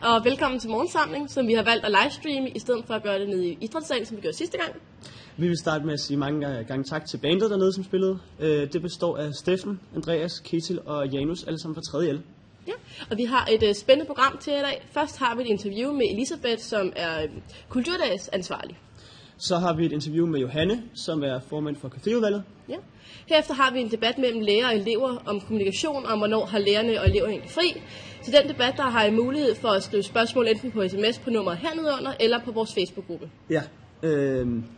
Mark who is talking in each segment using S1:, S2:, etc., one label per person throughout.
S1: og velkommen til morgensamling, som vi har valgt at livestreame, i stedet for at gøre det nede i idrætssalen, som vi gjorde sidste gang.
S2: Vi vil starte med at sige mange gange tak til bandet dernede, som spillede. Det består af Steffen, Andreas, Ketil og Janus, alle sammen fra 3.L.
S1: Ja, og vi har et spændende program til i dag. Først har vi et interview med Elisabeth, som er kulturdagsansvarlig.
S2: Så har vi et interview med Johanne, som er formand for caféudvalget.
S1: Ja. Herefter har vi en debat mellem lærere og elever om kommunikation, og hvornår har lærerne og eleverne egentlig fri. Til den debat, der har I mulighed for at skrive spørgsmål enten på sms på nummeret hernede under, eller på vores Facebook-gruppe.
S2: Ja,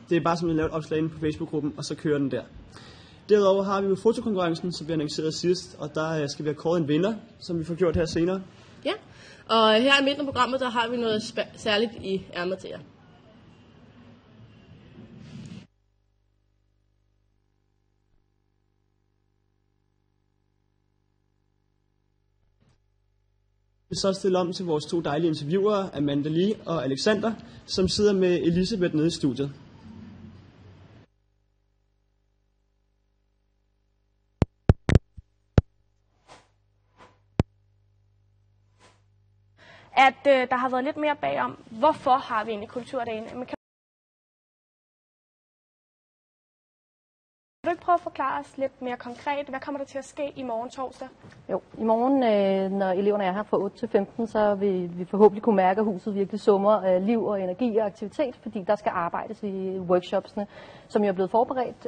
S2: det er bare som at lave et opslag inde på Facebook-gruppen, og så kører den der. Derudover har vi jo fotokonkurrencen, som vi annoncerede sidst, og der skal vi have kåret en vinder, som vi får gjort her senere.
S1: Ja, og her i midten af programmet, der har vi noget særligt i ærmet til jer.
S2: Vi så stille om til vores to dejlige interviewere, Amanda Lee og Alexander, som sidder med Elisabeth nede i studiet.
S3: At der har været lidt mere bagom, hvorfor har vi egentlig kulturdagen? Kan du ikke prøve at forklare os lidt mere konkret, hvad kommer der til at ske i morgen torsdag?
S4: Jo, i morgen, når eleverne er her fra 8 til 15, så vil vi forhåbentlig kunne mærke, at huset virkelig summer af liv og energi og aktivitet, fordi der skal arbejdes i workshopsene, som jo er blevet forberedt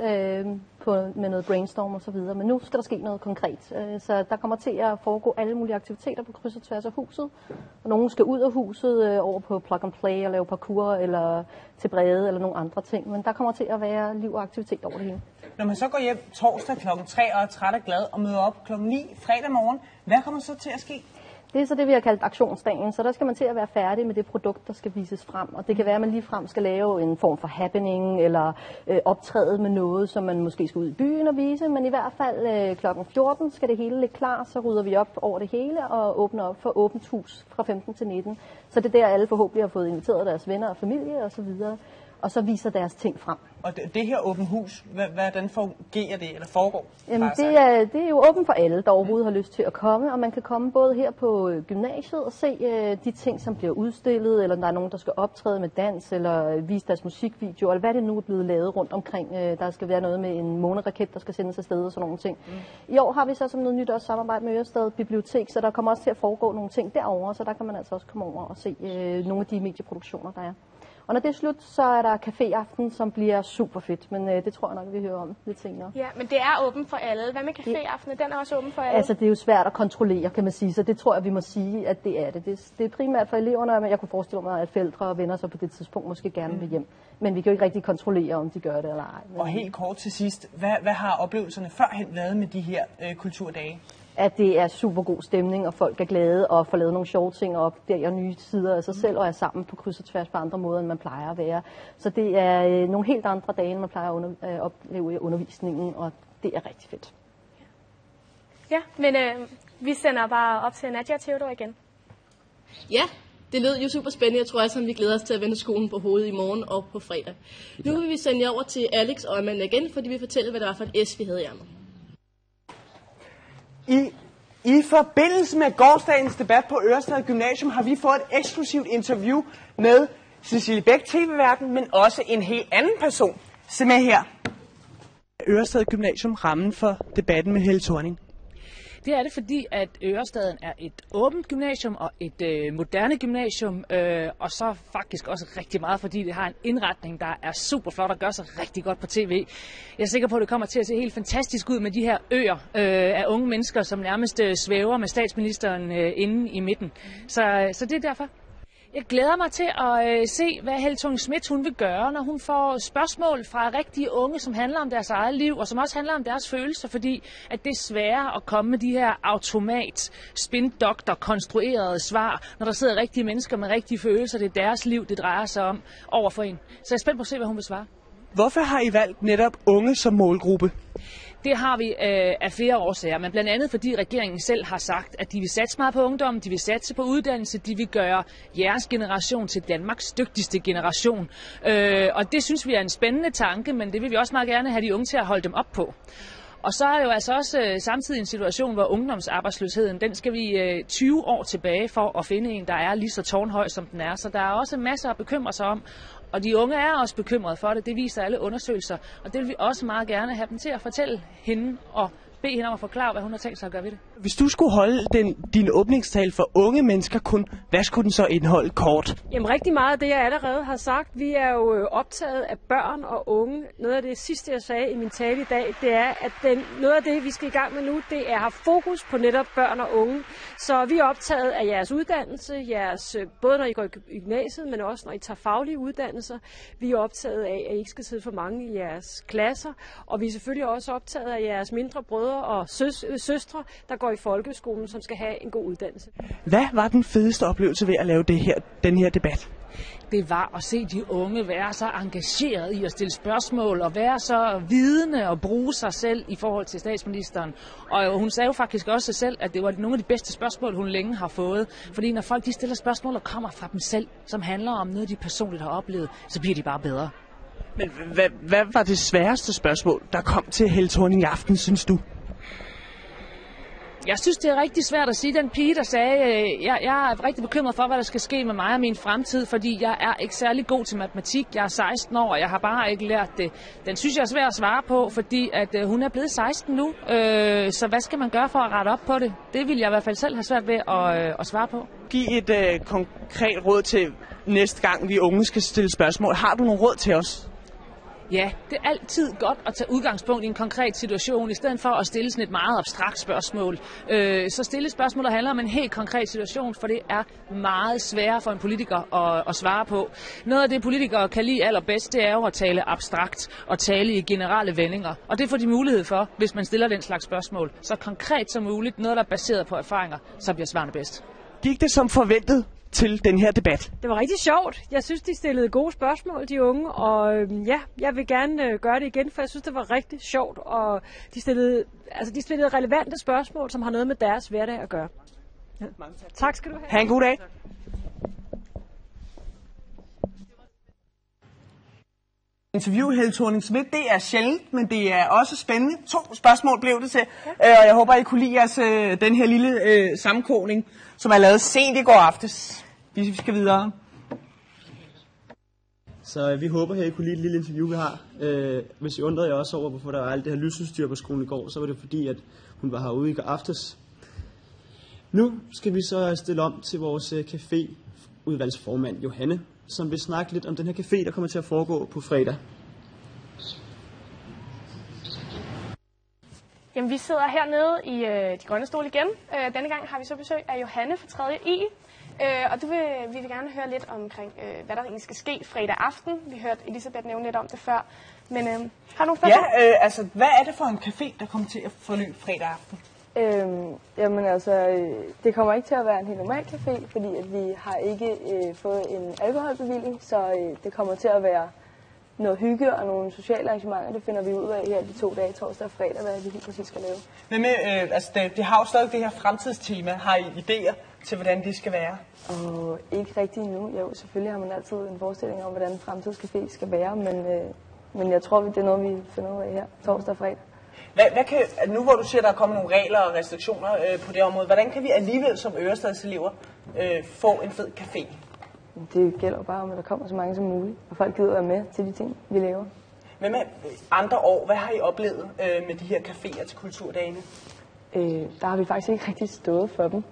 S4: med noget brainstorm og så videre. Men nu skal der ske noget konkret, så der kommer til at foregå alle mulige aktiviteter på kryds og tværs af huset. Og nogen skal ud af huset over på plug and play og lave parkour eller til brede eller nogle andre ting, men der kommer til at være liv og aktivitet over det hele.
S5: Når man så går hjem torsdag kl. 3 og er træt og glad og møder op kl. 9 fredag morgen, hvad kommer så til at ske?
S4: Det er så det, vi har kaldt aktionsdagen, så der skal man til at være færdig med det produkt, der skal vises frem. Og det kan være, at man ligefrem skal lave en form for happening eller optræde med noget, som man måske skal ud i byen og vise. Men i hvert fald kl. 14 skal det hele ligge klar, så rydder vi op over det hele og åbner op for åbent hus fra 15 til 19. Så det er der, alle forhåbentlig har fået inviteret deres venner og familie osv. Og så viser deres ting frem.
S5: Og det her åbent hus, hvordan fungerer det, eller foregår?
S4: Jamen, det er jo åbent for alle, der overhovedet har lyst til at komme, og man kan komme både her på gymnasiet og se de ting, som bliver udstillet, eller der er nogen, der skal optræde med dans, eller vise deres musikvideo, eller hvad det nu er blevet lavet rundt omkring. Der skal være noget med en måneraket, der skal sendes afsted og sådan nogle ting. I år har vi så som noget nyt også samarbejde med Ørestad Bibliotek, så der kommer også til at foregå nogle ting derovre, så der kan man altså også komme over og se nogle af de medieproduktioner, der er. Og når det er slut, så er der caféaften, som bliver super fedt, men det tror jeg nok, vi hører om lidt senere.
S3: Ja, men det er åbent for alle. Hvad med caféaften? Den er også åben for alle?
S4: Altså, det er jo svært at kontrollere, kan man sige, så det tror jeg, vi må sige, at det er det. Det er primært for eleverne, men jeg kunne forestille mig, at forældre og venner så på det tidspunkt måske gerne vil hjem. Men vi kan jo ikke rigtig kontrollere, om de gør det eller ej.
S5: Og helt kort til sidst, hvad har oplevelserne førhen været med de her kulturdage?
S4: At det er super god stemning, og folk er glade og får lavet nogle sjove ting op, der er nye sider af sig selv, og er sammen på kryds og tværs på andre måder, end man plejer at være. Så det er nogle helt andre dage, end man plejer at opleve i undervisningen, og det er rigtig fedt.
S3: Ja, men vi sender bare op til Nadia og Theodor igen.
S1: Ja, det lød jo super spændende. Jeg tror også, at vi glæder os til at vende skolen på hovedet i morgen og på fredag. Nu vil vi sende jer over til Alex og Amanda igen, fordi vi fortæller, hvad det var for et S, vi havde i ærmet.
S5: I forbindelse med gårsdagens debat på Ørestad Gymnasium har vi fået et eksklusivt interview med Cecilie Bæk, tv-værten, men også en helt anden person. Se med her. Ørestad Gymnasium rammen for debatten med Helle Thorning.
S6: Det er det, fordi at Ørestaden er et åbent gymnasium og et moderne gymnasium, og så faktisk også rigtig meget, fordi det har en indretning, der er super flot og gør sig rigtig godt på tv. Jeg er sikker på, at det kommer til at se helt fantastisk ud med de her øer af unge mennesker, som nærmest svæver med statsministeren inde i midten. Så det er derfor. Jeg glæder mig til at se, hvad Helle Thorning-Schmidt hun vil gøre, når hun får spørgsmål fra rigtige unge, som handler om deres eget liv, og som også handler om deres følelser, fordi at det er sværere at komme med de her spin-doktor-konstruerede svar, når der sidder rigtige mennesker med rigtige følelser. Det er deres liv, det drejer sig om over for en. Så jeg er spændt på at se, hvad hun vil svare.
S5: Hvorfor har I valgt netop unge som målgruppe?
S6: Det har vi af flere årsager, men blandt andet fordi regeringen selv har sagt, at de vil satse meget på ungdommen, de vil satse på uddannelse, de vil gøre jeres generation til Danmarks dygtigste generation. Og det synes vi er en spændende tanke, men det vil vi også meget gerne have de unge til at holde dem op på. Og så er det jo altså også samtidig en situation, hvor ungdomsarbejdsløsheden, den skal vi 20 år tilbage for at finde en, der er lige så tårnhøj, som den er. Så der er også masser at bekymre sig om. Og de unge er også bekymrede for det. Det viser alle undersøgelser. Og det vil vi også meget gerne have dem til at fortælle hende og bede hende om at forklare, hvad hun har tænkt sig at gøre ved det.
S5: Hvis du skulle holde din åbningstale for unge mennesker kun, hvad skulle den så indeholde kort?
S7: Jamen rigtig meget af det, jeg allerede har sagt. Vi er jo optaget af børn og unge. Noget af det sidste, jeg sagde i min tale i dag, det er, at noget af det, vi skal i gang med nu, det er at have fokus på netop børn og unge. Så vi er optaget af jeres uddannelse, både når I går i gymnasiet, men også når I tager faglige uddannelser. Vi er optaget af, at I ikke skal sidde for mange i jeres klasser. Og vi er selvfølgelig også optaget af jeres mindre brødre og søstre, der går i folkeskolen, som skal have en god uddannelse.
S5: Hvad var den fedeste oplevelse ved at lave den her debat?
S6: Det var at se de unge være så engageret i at stille spørgsmål og være så vidende og bruge sig selv i forhold til statsministeren. Og hun sagde jo faktisk også selv, at det var nogle af de bedste spørgsmål, hun længe har fået. Fordi når folk de stiller spørgsmål, der kommer fra dem selv, som handler om noget, de personligt har oplevet, så bliver de bare bedre.
S5: Men hvad var det sværeste spørgsmål, der kom til Helle Thorning i aften, synes du?
S6: Jeg synes, det er rigtig svært at sige. Den pige, der sagde, jeg er rigtig bekymret for, hvad der skal ske med mig og min fremtid, fordi jeg er ikke særlig god til matematik. Jeg er 16 år, og jeg har bare ikke lært det. Den synes jeg er svært at svare på, fordi at hun er blevet 16 nu. Så hvad skal man gøre for at rette op på det? Det vil jeg i hvert fald selv have svært ved at svare på.
S5: Giv et konkret råd til næste gang, vi unge skal stille spørgsmål. Har du nogle råd til os?
S6: Ja, det er altid godt at tage udgangspunkt i en konkret situation, i stedet for at stille sådan et meget abstrakt spørgsmål. Så stille spørgsmål, der handler om en helt konkret situation, for det er meget sværere for en politiker at svare på. Noget af det, politikere kan lide allerbedst, det er jo at tale abstrakt og tale i generelle vendinger. Og det får de mulighed for, hvis man stiller den slags spørgsmål. Så konkret som muligt, noget der er baseret på erfaringer, så bliver svarene bedst.
S5: Gik det som forventet til den her debat?
S7: Det var rigtig sjovt. Jeg synes, de stillede gode spørgsmål, de unge, og ja, jeg vil gerne gøre det igen, for jeg synes, det var rigtig sjovt, og de stillede relevante spørgsmål, som har noget med deres hverdag at gøre. Ja. Tak skal du have.
S5: Ha' en god dag. Interview Helle Thorning-Schmidt, det er sjældent, men det er også spændende. 2 spørgsmål blev det til, og jeg håber, I kunne lide jeres, den her lille sammenkogning, som er lavet sent i går aftes. Vi skal videre.
S2: Så vi håber, at I kunne lide et lille interview, vi har. Hvis I undrede jer også over, hvorfor der var alt det her lysudstyr på skolen i går, så var det fordi, at hun var herude i går aftes. Nu skal vi så stille om til vores café-udvalgsformand Johanne, som vil snakke lidt om den her café, der kommer til at foregå på fredag.
S3: Jamen, vi sidder hernede i de grønne stole igen. Denne gang har vi så besøg af Johanne fra 3. I. Og vi vil gerne høre lidt omkring, hvad der egentlig skal ske fredag aften. Vi hørte Elisabeth nævne lidt om det før. Men har du nogle spørgsmål?
S5: Ja, altså, hvad er det for en café, der kommer til at forløbe fredag aften?
S8: Jamen altså, det kommer ikke til at være en helt normal café, fordi at vi har ikke fået en alkoholbevilling, så det kommer til at være noget hygge og nogle sociale arrangementer. Det finder vi ud af her de 2 dage, torsdag og fredag, hvad vi helt præcis skal lave.
S5: Men altså, det har jo stadig det her fremtidstema. Har I idéer til, hvordan det skal være?
S8: Og ikke rigtig endnu. Jo, selvfølgelig har man altid en forestilling om, hvordan en fremtidscafé skal være, men jeg tror, det er noget, vi finder ud af her torsdag og fredag.
S5: Nu hvor du siger, at der er kommet nogle regler og restriktioner på det område, hvordan kan vi alligevel som Ørestadselever få en fed café?
S8: Det gælder bare om, at der kommer så mange som muligt, og folk gider være med til de ting, vi laver.
S5: Hvad med andre år? Hvad har I oplevet med de her caféer til kulturdagene?
S8: Der har vi faktisk ikke rigtig stået for dem.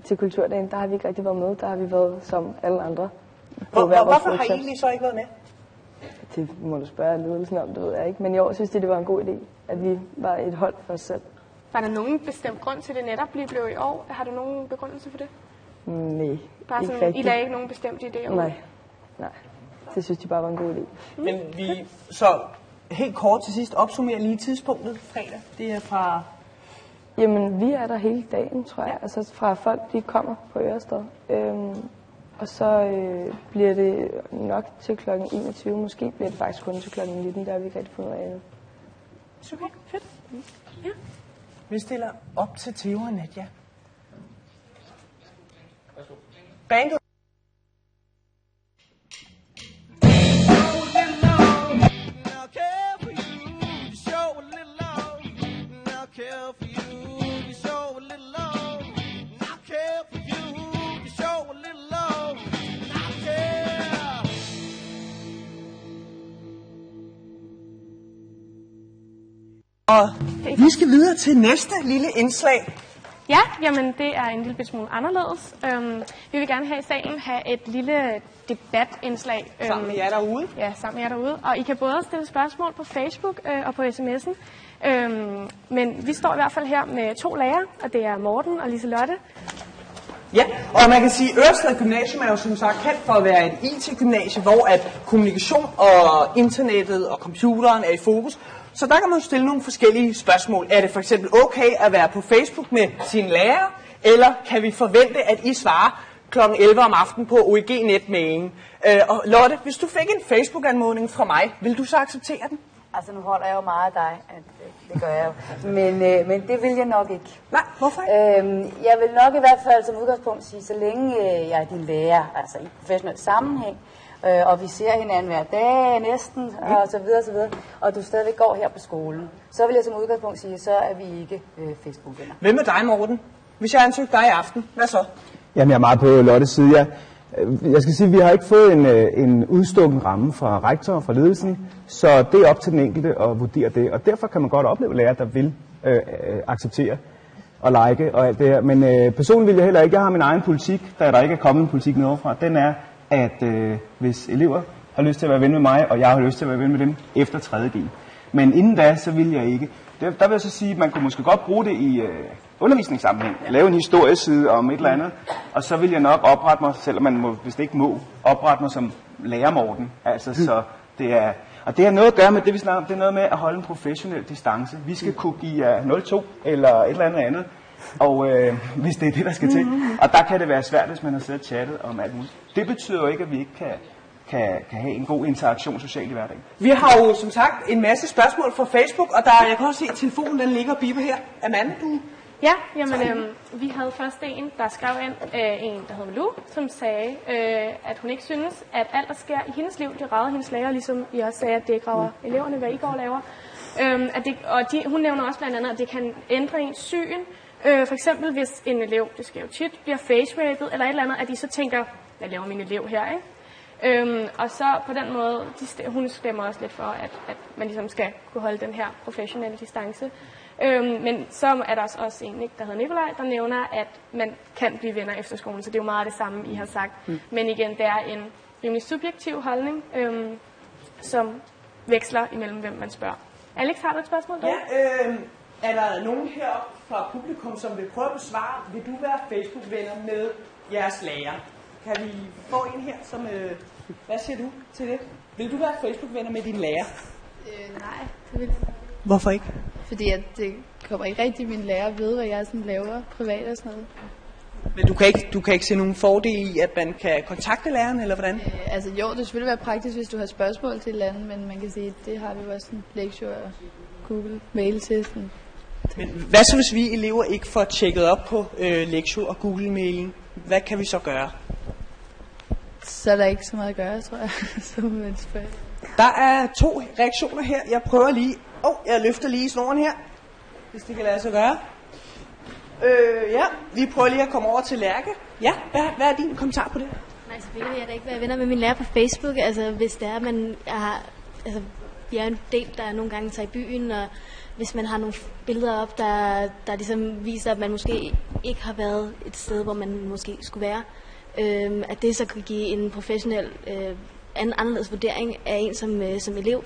S8: Til kulturdagen, der har vi ikke rigtig været med. Der har vi været som alle andre.
S5: Hvorfor har I egentlig så ikke været med?
S8: Det må du spørge ledelsen om, det ved jeg ikke. Men i år synes det var en god idé, at vi var et hold for os selv.
S3: Var der nogen bestemt grund til, det netop blev i år? Har du nogen begrundelse for det?
S8: Nej,
S3: bare sådan, ikke I lagde ikke nogen bestemt idé om?
S8: Nej. Det synes de bare var en god idé.
S5: Men vi så helt kort til sidst opsummerer lige tidspunktet fredag. Det er fra...
S8: Jamen, vi er der hele dagen, tror jeg. Altså fra folk, de kommer på Ørestad. Og så bliver det nok til kl. 21. Måske bliver det faktisk kun til kl. 19. Der har vi ikke rigtig fundet af endnu.
S7: Okay, fedt. Ja.
S5: Vi stiller op til Theo og Nadia. Bandet.
S9: care for you, you show a little love. And I care for you, you show a little love. And I care.
S5: Og vi skal videre til næste lille indslag.
S3: Ja, jamen det er en lille smule anderledes. Vi vil gerne her i salen have et lille debatindslag.
S5: Sammen med jer derude.
S3: Ja, sammen med jer derude. Og I kan både stille spørgsmål på Facebook og på sms'en. Men vi står i hvert fald her med 2 lærere, og det er Morten og Liselotte.
S5: Ja, og man kan sige, at Ørestad Gymnasium er jo som sagt kendt for at være et IT-gymnasie, hvor at kommunikation og internettet og computeren er i fokus. Så der kan man jo stille nogle forskellige spørgsmål. Er det for eksempel okay at være på Facebook med sine lærere, eller kan vi forvente, at I svarer kl. 11 om aftenen på OEG-netmailen? Og Lotte, hvis du fik en Facebook-anmodning fra mig, vil du så acceptere den?
S10: Altså, nu holder jeg jo meget af dig, det gør jeg jo. Men det vil jeg nok ikke.
S5: Nej, hvorfor ikke?
S10: Jeg vil nok i hvert fald som udgangspunkt sige, så længe jeg er din lærer, altså i professionel sammenhæng, og vi ser hinanden hver dag næsten, og så videre, og du stadigvæk går her på skolen, så vil jeg som udgangspunkt sige, så er vi ikke Facebook-venner.
S5: Hvem er dig, Morten? Hvis jeg ansøgte dig i aften, hvad så?
S11: Jamen, jeg er meget på Lottes side. Jeg skal sige, at vi har ikke fået en udstukken ramme fra rektor og fra ledelsen, så det er op til den enkelte at vurdere det, og derfor kan man godt opleve lærere, der vil acceptere og like og alt det her. Men personligt vil jeg heller ikke. Jeg har min egen politik, da der ikke er kommet en politik nedoverfra. Den er, at hvis elever har lyst til at være ven med mig, og jeg har lyst til at være ven med dem efter 3.G. Men inden da, så vil jeg ikke. Der vil jeg så sige, at man kunne måske godt bruge det i undervisningssammenhæng. Lave en historieside om et eller andet, og så vil jeg nok oprette mig, selvom man hvis det ikke må, oprette mig som lærer Morten. Altså, så det er, og det har noget at gøre med det, vi snakker om. Det er noget med at holde en professionel distance. Vi skal kunne give jer 0,2 eller et eller andet. Og hvis det er det, der skal til. Og der kan det være svært, hvis man har siddet og chattet om alt muligt. Det betyder jo ikke, at vi ikke kan have en god interaktion socialt i hverdagen.
S5: Vi har jo som sagt en masse spørgsmål fra Facebook, og jeg kan også se, at telefonen den ligger og biber her. Amanda, du?
S3: Ja, jamen vi havde først en, der skrev ind, en der hed Lu, som sagde, at hun ikke synes, at alt der sker i hendes liv, det rager hendes lærer, ligesom I også sagde, at det ikke rager eleverne, hvad I går og laver. Hun nævner også blandt andet, at det kan ændre ens syn. For eksempel hvis en elev, det sker jo tit, bliver face-raped eller et eller andet, at de så tænker, hvad laver min elev her, ikke? Og så på den måde, hun stemmer også lidt for, at man ligesom skal kunne holde den her professionelle distance. Men så er der også en, der hedder Nikolaj, der nævner, at man kan blive venner efter skolen, så det er jo meget det samme, I har sagt. Men igen, det er en rimelig subjektiv holdning, som veksler imellem, hvem man spørger. Alex, har du et spørgsmål?
S5: Ja, er der nogen her fra publikum, som vil prøve at besvare, vil du være Facebook-venner med jeres lærer? Kan vi få en her, som... hvad siger du til det? Vil du være Facebook-venner med din lærer?
S12: Nej, det vil jeg.
S5: Hvorfor ikke?
S12: Fordi at det kommer ikke rigtig min lærer ved, hvad jeg sådan laver privat og sådan noget.
S5: Men du kan ikke se nogen fordel i, at man kan kontakte læreren, eller hvordan?
S12: Altså jo, det vil selvfølgelig være praktisk, hvis du har spørgsmål til et eller andet, men man kan sige, at det har vi jo også en lektion og Google mail til. Sådan.
S5: Men hvad så, hvis vi elever ikke får tjekket op på lektion og Google-mailing? Hvad kan vi så gøre?
S12: Så er der ikke så meget at gøre, tror jeg. Så må man spørge.
S5: Der er 2 reaktioner her. Jeg prøver lige... jeg løfter lige snoren her, hvis det kan lade sig gøre. Ja, vi prøver lige at komme over til Lærke. Ja, hvad er din kommentar på det?
S13: Nej, selvfølgelig vil jeg da ikke være venner med min lærer på Facebook. Altså, hvis det er, man altså, vi er en del, der nogle gange tager i byen, og hvis man har nogle billeder op, der ligesom viser, at man måske ikke har været et sted, hvor man måske skulle være, at det så kan give en professionel anderledes vurdering af en som elev.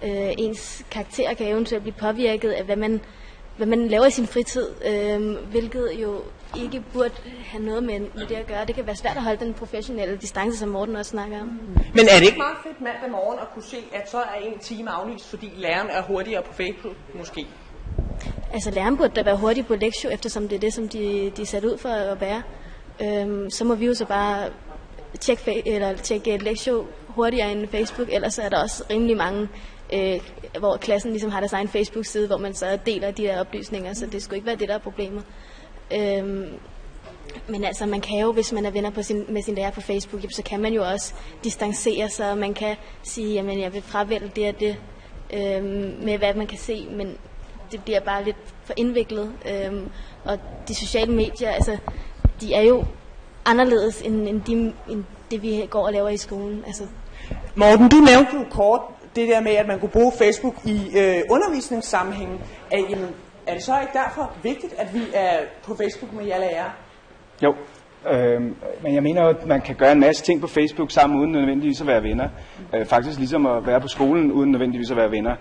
S13: Ens karakter kan eventuelt blive påvirket af, hvad man laver i sin fritid, hvilket jo ikke burde have noget med det at gøre. Det kan være svært at holde den professionelle distance, som Morten også snakker om.
S5: Men er det ikke meget fedt mandag morgen at kunne se, at så er en time aflyst, fordi læreren er hurtigere på Facebook, måske?
S13: Altså læreren burde da være hurtig på lektion, eftersom det er det, som de er sat ud for at være. Så må vi jo så bare tjekke lektion hurtigere end Facebook, ellers er der også rimelig mange, hvor klassen ligesom har deres egen Facebook-side, hvor man så deler de der oplysninger, så det skulle ikke være det, der er problemet. Men altså, man kan jo, hvis man er venner med sin lærer på Facebook, så kan man jo også distancere sig, og man kan sige, jamen jeg vil fravælge det og det, med hvad man kan se, men det bliver bare lidt for indviklet. Og de sociale medier, altså, de er jo anderledes end det, vi går og laver i skolen. Altså.
S5: Morten, du nævnte jo kort det der med, at man kunne bruge Facebook i undervisningssammenhængen. Er det så ikke derfor vigtigt, at vi er på Facebook med jer lærere?
S11: Jo, men jeg mener jo, at man kan gøre en masse ting på Facebook sammen, uden nødvendigvis at være venner. Faktisk ligesom at være på skolen, uden nødvendigvis at være venner.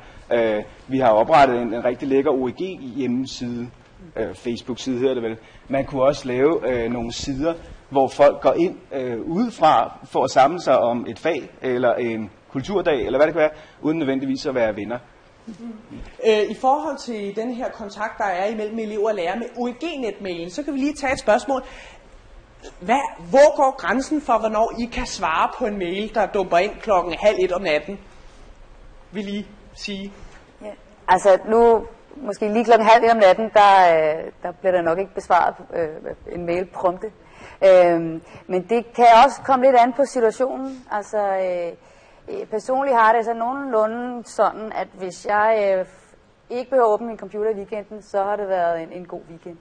S11: Vi har oprettet en rigtig lækker OEG-hjemmeside, Facebook-side hedder det vel. Man kunne også lave nogle sider, hvor folk går ind udefra for at samle sig om et fag, eller en kulturdag, eller hvad det kan være, uden nødvendigvis at være venner.
S5: I forhold til den her kontakt, der er imellem elever og lærere med OEG-netmailen, så kan vi lige tage et spørgsmål. Hvor går grænsen for, hvornår I kan svare på en mail, der dumper ind 12:30 om natten? Vil I sige?
S10: Ja. Altså nu, måske lige 12:30 om natten, der bliver der nok ikke besvaret en mail prompte. Men det kan også komme lidt an på situationen. Altså personligt har det så nogenlunde sådan, at hvis jeg ikke behøver at åbne min computer i weekenden, så har det været en god weekend.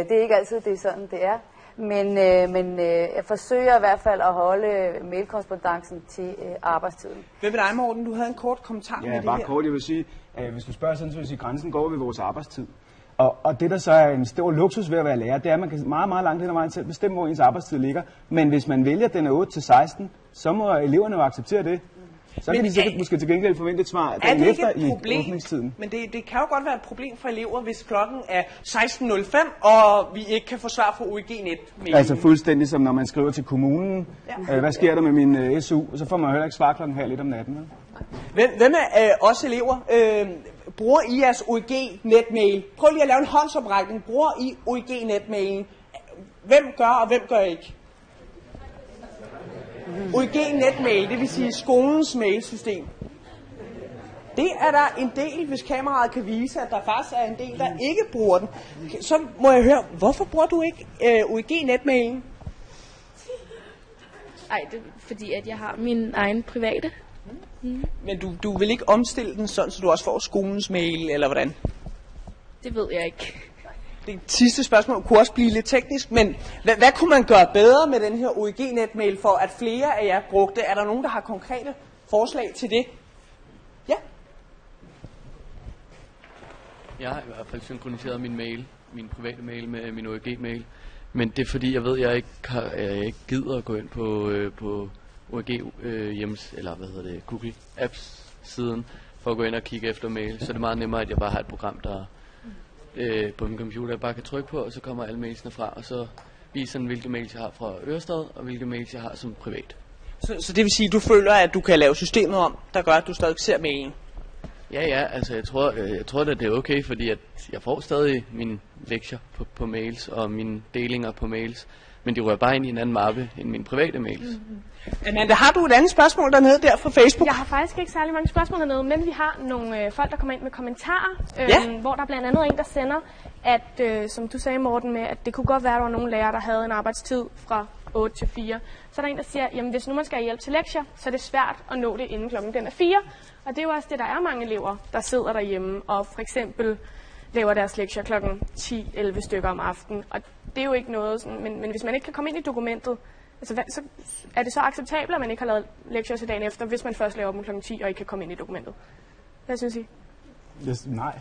S10: Det er ikke altid, det er sådan, det er. Men jeg forsøger i hvert fald at holde mailkorrespondancen til arbejdstiden.
S5: Hvad med dig, Morten? Du havde en kort kommentar med det her.
S11: Ja, bare kort. Jeg vil sige, hvis du spørger sådan, så vil jeg sige, at grænsen går ved vores arbejdstid. Og det, der så er en stor luksus ved at være lærer, det er, at man kan meget, meget langt hen ad vejen selv bestemme, hvor ens arbejdstid ligger. Men hvis man vælger, at den er 8-16, så må eleverne jo acceptere det. Så kan de sikkert måske til gengæld forvente et svar dagen efter i åbningstiden.
S5: Men det kan jo godt være et problem for elever, hvis klokken er 16:05, og vi ikke kan få svar fra OEG-net.
S11: Altså fuldstændig som når man skriver til kommunen, hvad sker der med min SU, og så får man heller ikke svar 12:30 om natten.
S5: Hvem er os elever? Bruger I jeres OEG-netmail? Prøv lige at lave en håndsoprækning. Bruger I OEG-netmailen? Hvem gør, og hvem gør ikke? OEG-netmail, det vil sige skolens mailsystem. Det er der en del, hvis kameraet kan vise, at der faktisk er en del, der ikke bruger den. Så må jeg høre, hvorfor bruger du ikke OEG-netmailen?
S14: Ej, det er fordi, at jeg har min egen private.
S5: Men du vil ikke omstille den sådan, så du også får skolens mail, eller hvordan?
S14: Det ved jeg ikke.
S5: Det sidste spørgsmål kunne også blive lidt teknisk, men hvad kunne man gøre bedre med den her OEG-netmail, for at flere af jer brugte? Er der nogen, der har konkrete forslag til det? Ja?
S15: Jeg har i hvert fald synkroniseret min private mail med min OEG-mail. Men det er fordi, jeg ved, at jeg ikke gider at gå ind på OEG eller Google Apps siden, for at gå ind og kigge efter mail. Så det er meget nemmere, at jeg bare har et program, der på min computer, jeg bare kan trykke på, og så kommer alle mailsene fra, og så viser den, hvilke mails jeg har fra Ørestad, og hvilke mails jeg har som privat.
S5: Så det vil sige, at du føler, at du kan lave systemet om, der gør, at du stadig ser mailen?
S15: Ja, altså jeg tror at det er okay, fordi at jeg får stadig mine lektier på mails, og mine delinger på mails, men de rører bare ind i en anden mappe end mine private mails.
S5: Amanda, har du et andet spørgsmål dernede der fra Facebook?
S3: Jeg har faktisk ikke særlig mange spørgsmål hernede, men vi har nogle folk, der kommer ind med kommentarer, hvor der blandt andet en, der sender, at som du sagde, Morten, med, at det kunne godt være, at der var nogle lærere, der havde en arbejdstid fra 8 til 4. Så er der en, der siger, jamen hvis nu man skal have hjælp til lektier, så er det svært at nå det inden klokken den er 4. Og det er jo også det, der er mange elever, der sidder derhjemme og for eksempel laver deres lektier klokken 10-11 stykker om aftenen. Og det er jo ikke noget sådan, men hvis man ikke kan komme ind i dokumentet, altså, så er det så acceptabelt, at man ikke har lavet lektier til dagen efter, hvis man først laver dem klokken 10 og ikke kan komme ind i dokumentet? Hvad synes I?
S11: Nej.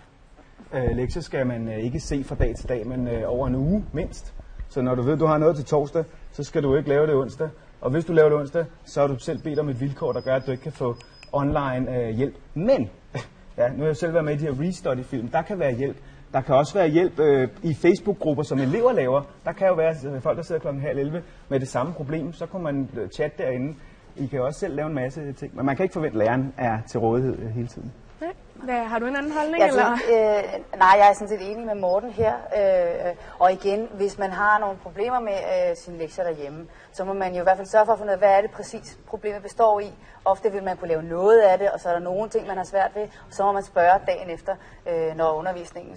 S11: Lektier skal man ikke se fra dag til dag, men over en uge mindst. Så når du ved, at du har noget til torsdag, så skal du ikke lave det onsdag. Og hvis du laver det onsdag, så har du selv bedt om et vilkår, der gør, at du ikke kan få online hjælp. Men, ja, nu har jeg selv været med i de her restudy-film, der kan være hjælp. Der kan også være hjælp i Facebook-grupper, som elever laver. Der kan jo være folk, der sidder klokken 10:30 med det samme problem. Så kan man chatte derinde. I kan også selv lave en masse ting. Men man kan ikke forvente, at læreren er til rådighed hele tiden.
S3: Har du en anden holdning?
S10: Nej, jeg er sådan set enig med Morten her. Og igen, hvis man har nogle problemer med sine lektier derhjemme, så må man jo i hvert fald sørge for at finde ud af, hvad er det præcis problemet består i. Ofte vil man kunne lave noget af det, og så er der nogle ting, man har svært ved, og så må man spørge dagen efter, når undervisningen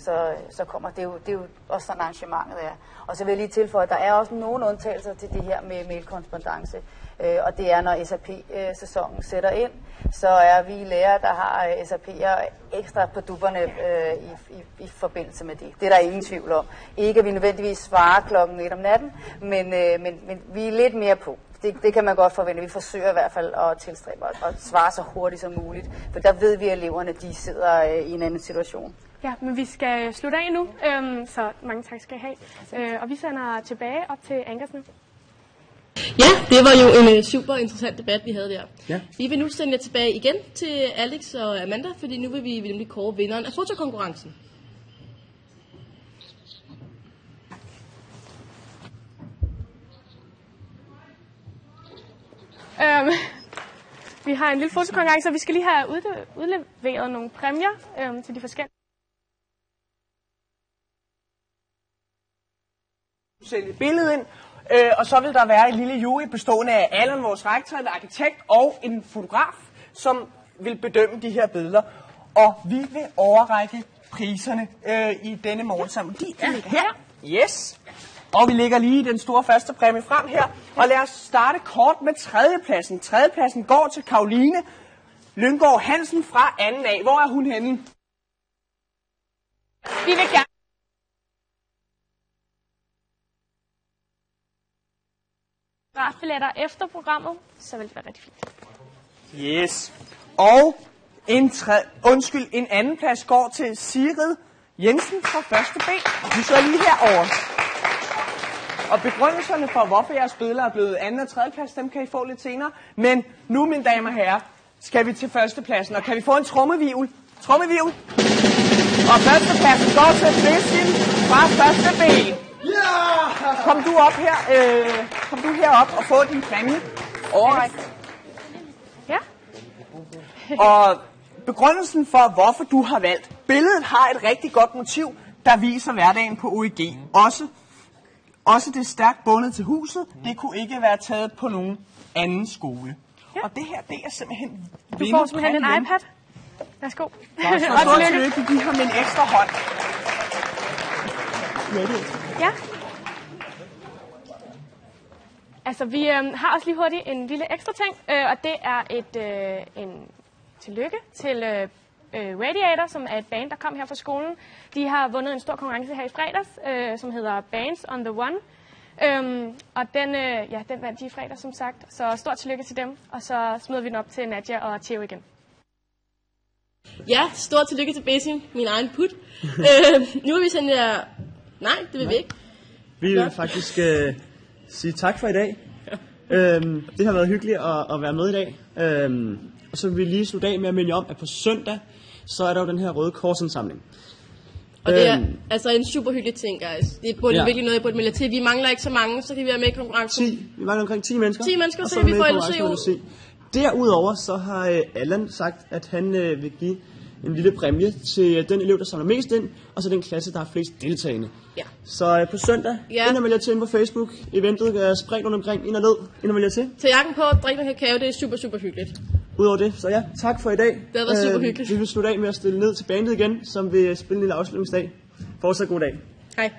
S10: så kommer. Det er jo også sådan arrangementet er. Og så vil jeg lige tilføje, at der er også nogle undtagelser til det her med mailkorrespondance. Og det er, når SAP-sæsonen sætter ind, så er vi lærere, der har SAP'er ekstra på dupperne i forbindelse med det. Det er der ingen tvivl om. Ikke at vi nødvendigvis svarer klokken 1 om natten, men vi er lidt mere på. Det kan man godt forvente. Vi forsøger i hvert fald at tilstræbe og svare så hurtigt som muligt, for der ved vi, at eleverne de sidder i en anden situation.
S3: Ja, men vi skal slutte af nu, så mange tak skal I have. Og vi sender tilbage op til Ankersen.
S1: Ja, det var jo en super interessant debat, vi havde der.
S2: Ja.
S1: Vi vil nu sende jer tilbage igen til Alex og Amanda, fordi nu vil vi nemlig kåre vinderen af fotokonkurrencen.
S3: Vi har en lille fotokonkurrence, og vi skal lige have udleveret nogle præmier til de forskellige.
S5: Sælge et billede ind, og så vil der være en lille jury bestående af Allan, vores rektor, en arkitekt og en fotograf, som vil bedømme de her billeder. Og vi vil overrække priserne i denne morgen sammen. De ligger her. Yes. Og vi lægger lige den store første præmie frem her. Og lad os starte kort med tredjepladsen. Tredjepladsen går til Karoline Lynggaard Hansen fra 2. A. Hvor er hun henne?
S3: Vi vil gerne billetter efter programmet, så vil det være rigtig fint.
S5: Yes. Og en anden plads går til Sigrid Jensen fra 1. B. Vi står lige herovre. Og begrundelserne for, hvorfor jeres billeder er blevet 2. og 3. plads, dem kan I få lidt senere. Men nu, mine damer og herrer, skal vi til 1. pladsen. Og kan vi få en trommevivl? Trommevivl. Og 1. pladsen går til Kristin fra 1. B. Yeah! Kom du op her, kom du herop og få din præmie. Overrækt.
S3: Ja.
S5: Og begrundelsen for, hvorfor du har valgt billedet, har et rigtig godt motiv, der viser hverdagen på OEG. Også det stærkt bundet til huset. Det kunne ikke være taget på nogen anden skole. Ja. Og det her, det er simpelthen...
S3: Du får simpelthen en iPad. Værsgo.
S5: Og tillykke, du giver ham en ekstra hånd.
S3: Ja. Altså, vi har også lige hurtigt en lille ekstra ting, og det er en tillykke til Radiator, som er et band, der kom her fra skolen. De har vundet en stor konkurrence her i fredags, som hedder Bands on the One. Og den vandt de i fredags, som sagt. Så stort tillykke til dem, og så smider vi den op til Nadia og Theo igen.
S1: Ja, stort tillykke til Basim, min egen put. Nu vil vi sende jer... Nej, det vil vi ikke.
S2: Vi vil faktisk sige tak for i dag. Det har været hyggeligt at være med i dag. Og så vil vi lige slutte af med at minde om, at på søndag, så er der jo den her Røde Korsindsamling.
S1: Og det er altså en super hyggelig ting, guys. Det er virkelig noget, jeg burde melde til. Vi mangler ikke så mange, så kan vi være med i konkurrencen.
S2: Vi mangler omkring 10 mennesker.
S1: 10 mennesker, så kan vi få LC.
S2: Derudover så har Allan sagt, at han vil give en lille præmie til den elev, der samler mest ind, og så den klasse, der har flest deltagende. Ja. Så på søndag, ind og melde til på Facebook. Eventet spredt rundt omkring, ind og melde til.
S1: Tag jakken på, drik noget kakao, det er super, super hyggeligt.
S2: Udover det, så ja, tak for i dag.
S1: Det har været super hyggeligt.
S2: Vi vil slutte af med at stille ned til bandet igen, som vil spille en lille afslutningsdag. Fortsat god dag.
S1: Hej.